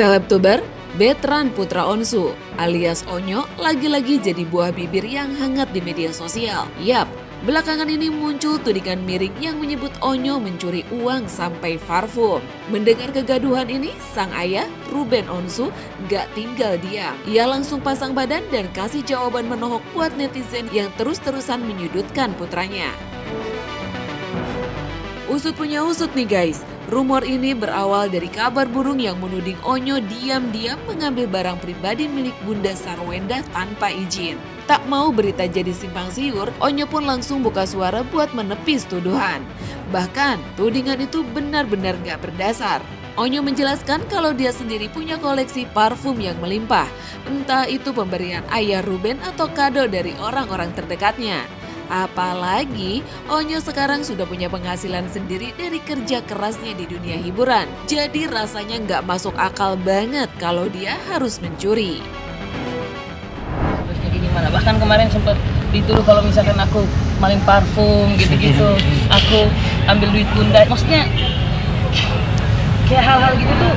Selebtuber Betran Putra Onsu alias Onyo lagi-lagi jadi buah bibir yang hangat di media sosial. Yap, belakangan ini muncul tudingan miring yang menyebut Onyo mencuri uang sampai parfum. Mendengar kegaduhan ini, sang ayah Ruben Onsu gak tinggal diam. Ia langsung pasang badan dan kasih jawaban menohok buat netizen yang terus-terusan menyudutkan putranya. Usut punya usut nih guys. Rumor ini berawal dari kabar burung yang menuding Onyo diam-diam mengambil barang pribadi milik Bunda Sarwenda tanpa izin. Tak mau berita jadi simpang siur, Onyo pun langsung buka suara buat menepis tuduhan. Bahkan, tudingan itu benar-benar gak berdasar. Onyo menjelaskan kalau dia sendiri punya koleksi parfum yang melimpah. Entah itu pemberian ayah Ruben atau kado dari orang-orang terdekatnya. Apalagi Onyo sekarang sudah punya penghasilan sendiri dari kerja kerasnya di dunia hiburan. Jadi rasanya nggak masuk akal banget kalau dia harus mencuri. Terusnya gimana? Bahkan kemarin sempat dituduh kalau misalkan aku maling parfum gitu-gitu. Aku ambil duit bunda. Maksudnya kayak hal-hal gitu tuh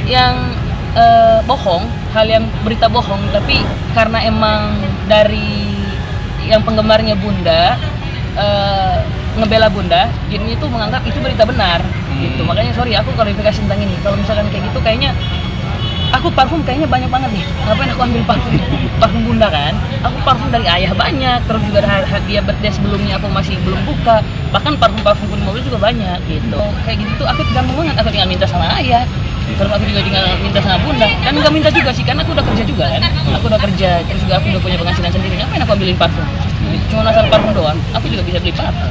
yang bohong, hal yang berita bohong. Tapi karena emang dari yang penggemarnya Bunda ngebela Bunda, jadinya tuh menganggap itu berita benar gitu. Makanya sorry, aku klarifikasi tentang ini. Kalau misalkan kayak gitu, kayaknya aku parfum kayaknya banyak banget nih. Ngapain aku ambil parfum Bunda kan? Aku parfum dari ayah banyak, terus juga ada hadiah birthday sebelumnya aku masih belum buka. Bahkan parfum di mobil juga banyak gitu. Kayak gitu tuh aku tergantung banget. Aku tinggal minta sama ayah. Terus aku juga tinggal minta sama Bunda. Kan nggak minta juga sih, karena aku udah kerja juga kan. Aku udah kerja, terus juga aku udah punya penghasilan sendiri. Ngapain aku ambilin parfum? Cuma asal parfum doang, aku juga bisa beli parfum.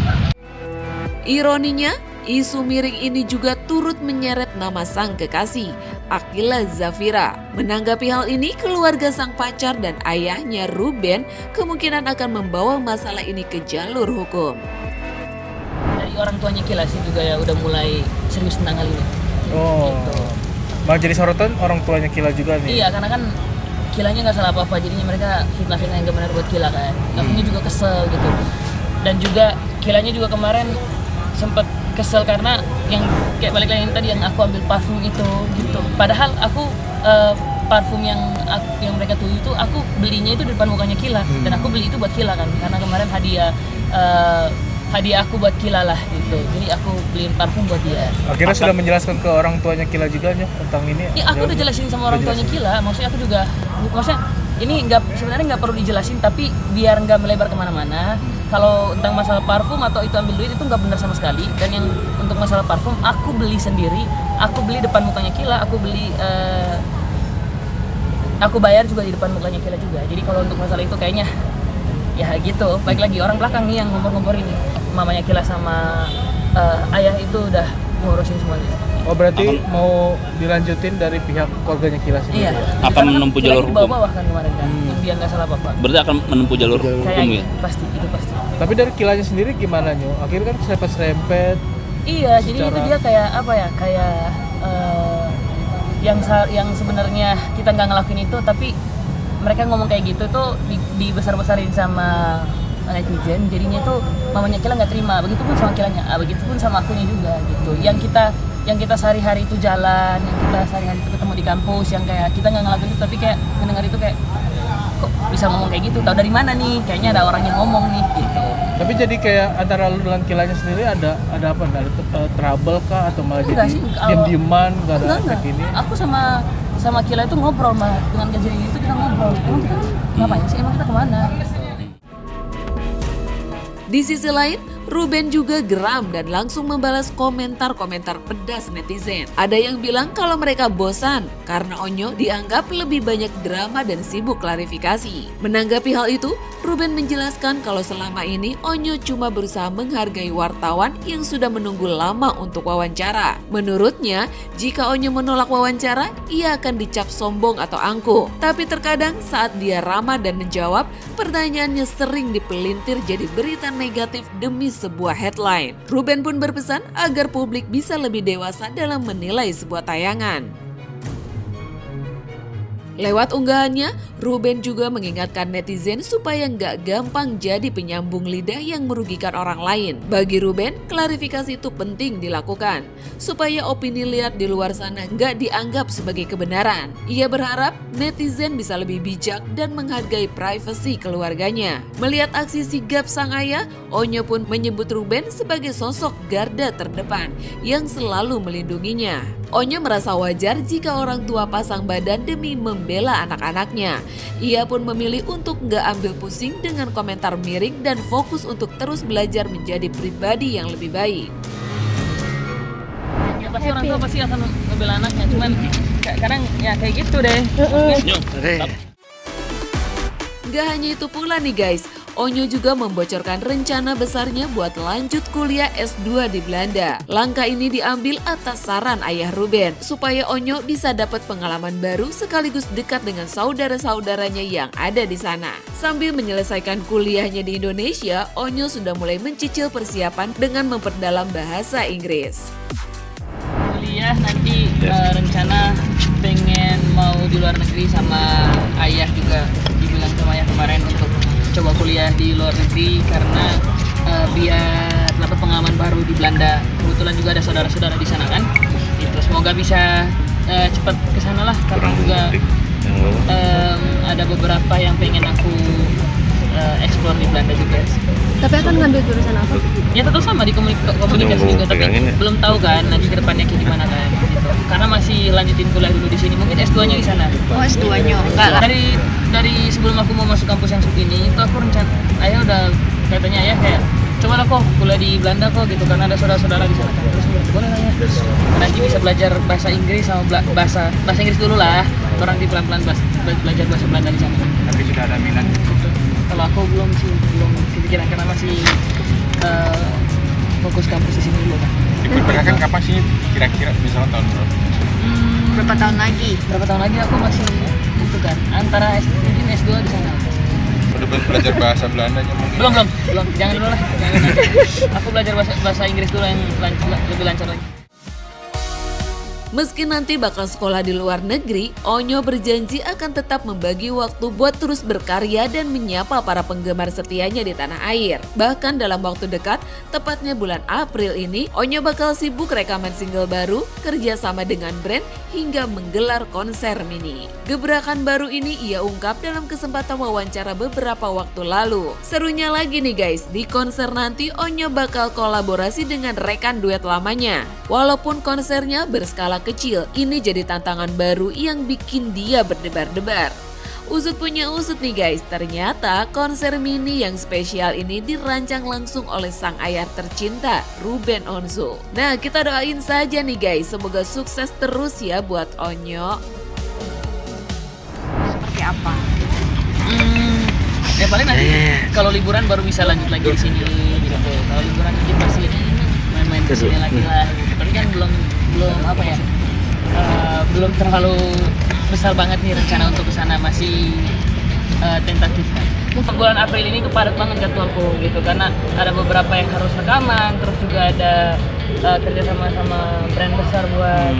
Ironinya, isu miring ini juga turut menyeret nama sang kekasih, Akila Zafira. Menanggapi hal ini, keluarga sang pacar dan ayahnya Ruben kemungkinan akan membawa masalah ini ke jalur hukum. Dari orang tuanya Kila sih juga ya udah mulai serius tentang hal ini. Oh, gitu. Malah jadi sorotan orang tuanya Kila juga nih. Iya, karena kan Kilanya nggak salah apa-apa, jadinya mereka fitnah-fitnah yang gak benar buat Kila kan. Akunya juga kesel gitu. Dan juga Kilanya juga kemarin sempet kesel karena yang kayak balik lagi yang tadi yang aku ambil parfum itu gitu. Padahal aku parfum yang mereka tuju itu aku belinya itu di depan mukanya Kila dan aku beli itu buat Kila kan, karena kemarin hadiah aku buat Kila lah gitu. Jadi aku beliin parfum buat dia. Akhirnya sudah menjelaskan ke orang tuanya Kila juga nih tentang ini. Ya aku udah jelasin sama orang tuanya Kila. Maksudnya aku juga, ini sebenarnya nggak perlu dijelasin, tapi biar nggak melebar kemana-mana. Kalau tentang masalah parfum atau itu ambil duit itu nggak benar sama sekali. Dan yang untuk masalah parfum aku beli sendiri. Aku beli depan mukanya Kila. Aku bayar juga di depan mukanya Kila juga. Jadi kalau untuk masalah itu kayaknya ya gitu. Baik lagi orang belakang nih yang ngompor-ngompor ini. Mamanya Kila sama ayah itu udah ngurusin semuanya. Oh, berarti mau dilanjutin dari pihak keluarganya Kila sendiri? Iya. Akan menempuh jalur hukum. Bawah kan kemarin kan, yang dia nggak salah apa-apa. Berarti akan menempuh jalur hukum Kayaknya, ya? pasti, itu pasti. Tapi dari Kilanya sendiri gimana Nyo? Akhirnya kan serempet-serempet. Iya, jadi itu dia kayak apa ya? Kayak yang sebenarnya kita nggak ngelakuin itu, tapi mereka ngomong kayak gitu tuh dibesar-besarin sama netizen. Jadinya tuh mamanya Kila nggak terima. Begitupun sama Kilanya, begitupun sama akunya juga gitu. Yang kita sehari-hari itu jalan, yang kita sehari-hari itu ketemu di kampus, yang kayak kita nggak ngelakuin itu, tapi kayak mendengar itu kayak kok bisa ngomong kayak gitu, tahu dari mana nih, kayaknya ada orang yang ngomong nih gitu. Tapi jadi kayak antara lu dengan Kilanya sendiri ada apa? Ada trouble kah atau malah Enggak jadi sih, diam-diaman, nggak ada Enggak. efek ini? Aku sama Kila itu ngobrol, malah dengan kejadian itu kita ngobrol. Emang kita ngapain sih? Emang kita kemana? Di sisi lain, Ruben juga geram dan langsung membalas komentar-komentar pedas netizen. Ada yang bilang kalau mereka bosan karena Onyo dianggap lebih banyak drama dan sibuk klarifikasi. Menanggapi hal itu, Ruben menjelaskan kalau selama ini Onyo cuma berusaha menghargai wartawan yang sudah menunggu lama untuk wawancara. Menurutnya, jika Onyo menolak wawancara, ia akan dicap sombong atau angkuh. Tapi terkadang saat dia ramah dan menjawab, pertanyaannya sering dipelintir jadi berita negatif demi sebuah headline. Ruben pun berpesan agar publik bisa lebih dewasa dalam menilai sebuah tayangan. Lewat unggahannya, Ruben juga mengingatkan netizen supaya nggak gampang jadi penyambung lidah yang merugikan orang lain. Bagi Ruben, klarifikasi itu penting dilakukan, supaya opini liar di luar sana nggak dianggap sebagai kebenaran. Ia berharap netizen bisa lebih bijak dan menghargai privasi keluarganya. Melihat aksi sigap sang ayah, Onyo pun menyebut Ruben sebagai sosok garda terdepan yang selalu melindunginya. Onyo merasa wajar jika orang tua pasang badan demi membela anak-anaknya. Ia pun memilih untuk nggak ambil pusing dengan komentar miring dan fokus untuk terus belajar menjadi pribadi yang lebih baik. Ya pasti orang tua pasti akan membela anaknya, cuman kadang ya kayak gitu deh. Gak hanya itu pula nih guys, Onyo juga membocorkan rencana besarnya buat lanjut kuliah S2 di Belanda. Langkah ini diambil atas saran ayah Ruben, supaya Onyo bisa dapat pengalaman baru sekaligus dekat dengan saudara-saudaranya yang ada di sana. Sambil menyelesaikan kuliahnya di Indonesia, Onyo sudah mulai mencicil persiapan dengan memperdalam bahasa Inggris. Kuliah nanti rencana pengen mau di luar negeri sama ayah juga, dibilang sama ayah kemarin untuk coba kuliah di luar negeri karena biar dapat pengalaman baru di Belanda. Kebetulan juga ada saudara-saudara di sana kan. Gitu. Semoga bisa cepat ke sana lah karena juga ada beberapa yang pengen aku explore di Belanda juga. Tapi akan ngambil jurusan apa? Ya tetap sama di komunikasi juga, tapi belum tahu kan nanti ke depannya kayak gimana kan gitu. Karena masih lanjutin kuliah dulu di sini, mungkin S2-nya di sana. Oh, S2-nya. Enggak lah. Dari sebelum aku mau masuk kampus yang ini itu aku rencana ayah udah katanya ayah kayak coba lah kok kuliah di Belanda kok gitu karena ada saudara-saudara di sana kan. Terus boleh lah ya. Nanti bisa belajar bahasa Inggris sama bahasa Inggris dulu lah. Orang di pelan-pelan belajar bahasa Belanda di sana. Tapi sudah ada minat. Kalau aku belum kepikiran karena masih fokus kampus di sini dulu kan. Diperkirakan kapan sih kira-kira misalnya tahun berapa? Berapa tahun lagi? Berapa tahun lagi aku masih itu kan antara mungkin S2 di sana. Udah belajar bahasa Belandanya mungkin? Belum. Jangan dulu lah. Jangan nanti. Aku belajar bahasa Inggris dulu yang lebih lancar lagi. Meski nanti bakal sekolah di luar negeri, Onyo berjanji akan tetap membagi waktu buat terus berkarya dan menyapa para penggemar setianya di tanah air. Bahkan dalam waktu dekat, tepatnya bulan April ini, Onyo bakal sibuk rekaman single baru, kerja sama dengan brand, hingga menggelar konser mini. Gebrakan baru ini ia ungkap dalam kesempatan wawancara beberapa waktu lalu. Serunya lagi nih guys, di konser nanti Onyo bakal kolaborasi dengan rekan duet lamanya. Walaupun konsernya berskala kecil, ini jadi tantangan baru yang bikin dia berdebar-debar. Usut punya usut nih guys, ternyata konser mini yang spesial ini dirancang langsung oleh sang ayah tercinta, Ruben Onsu. Nah, kita doain saja nih guys, semoga sukses terus ya buat Onyo. Seperti apa? Ya paling nanti kalau liburan baru bisa lanjut lagi di sini gitu. Kalau liburan nanti pasti main-main ke sini lagi lah gitu. Tapi kan belum apa ya? Belum terlalu besar banget nih rencana untuk kesana, masih tentatif kan. Bulan April ini tuh padat banget jadwalku gitu karena ada beberapa yang harus rekaman, terus juga ada kerja sama brand besar buat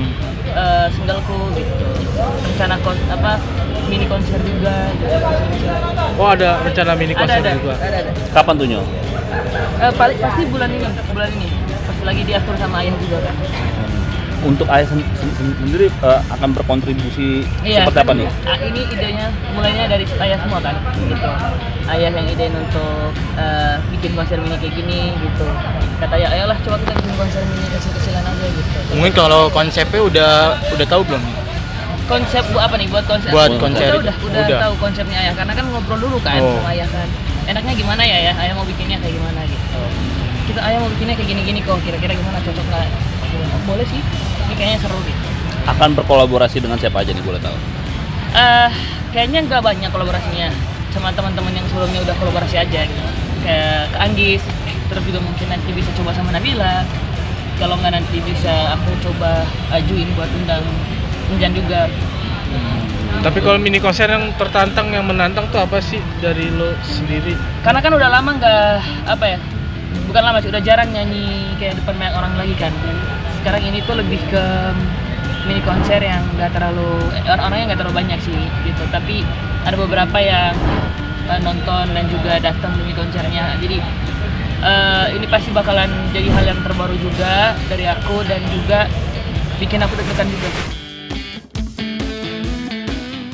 singleku gitu. Rencana mini konser juga gitu. Oh, ada rencana mini konser juga? Ada. Kapan tuh Nyo? Pasti bulan ini. Pasti lagi diatur sama ayah juga kan. Untuk ayah sendiri akan berkontribusi seperti apa nih? Ini idenya mulainya dari ayah semua kan, gitu. Ayah yang idein untuk bikin konser mini kayak gini, gitu. Kata ya, ayolah coba kita bikin konser mini kecil-kecilan aja gitu. Mungkin kalau konsepnya udah tahu belum? Konsep apa nih buat konser? Buat konser udah tahu konsepnya ayah karena kan ngobrol dulu kan sama ayah kan. Enaknya gimana ya? Ayah mau bikinnya kayak gimana gitu. Ayah mau bikinnya kayak gini-gini kok. Kira-kira gimana, cocok nggak? Boleh sih. Ini kayaknya seru gitu. Akan berkolaborasi dengan siapa aja nih boleh tahu? Kayaknya nggak banyak kolaborasinya. Sama teman-teman yang sebelumnya udah kolaborasi aja gitu. Kayak ke Anggis, terus juga mungkin nanti bisa coba sama Nabila. Kalau nggak nanti bisa aku coba ajuin buat undang Unjan juga. Tapi kalau mini konser yang tertantang, yang menantang tuh apa sih dari lo sendiri? Karena kan udah lama bukan lama sih, udah jarang nyanyi kayak depan banyak orang lagi kan. Sekarang ini tuh lebih ke mini konser yang orang-orangnya nggak terlalu banyak sih gitu, tapi ada beberapa yang nonton dan juga datang demi konsernya. Jadi ini pasti bakalan jadi hal yang terbaru juga dari aku dan juga bikin aku deg-degan juga.